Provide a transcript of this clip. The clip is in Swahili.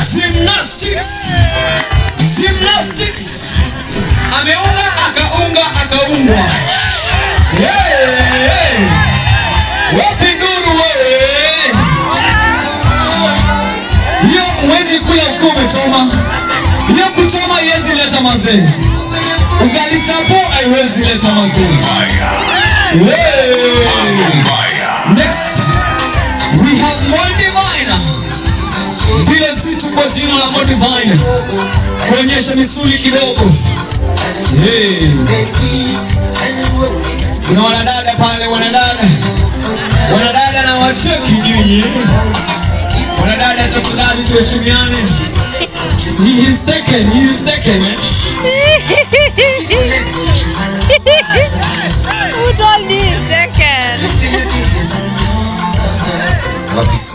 Gymnastics. Gymnastics. Ameunga akaungwa. Hey. Wapi guru wewe? Hiyo uwezi kula ukome choma. Hiyo kuchoma yezi leta mazee. Ugali chapo haiwezi leta mazee. Next we have More Divine. Bila titu kwa jina la More Divine. Kuonyesha misuli kidogo. Kuna wanadada pale, wanadada na wacheki nyinyi. Wanadada tafadhali tuheshimiane. He is taken. Who told you he's taken? What is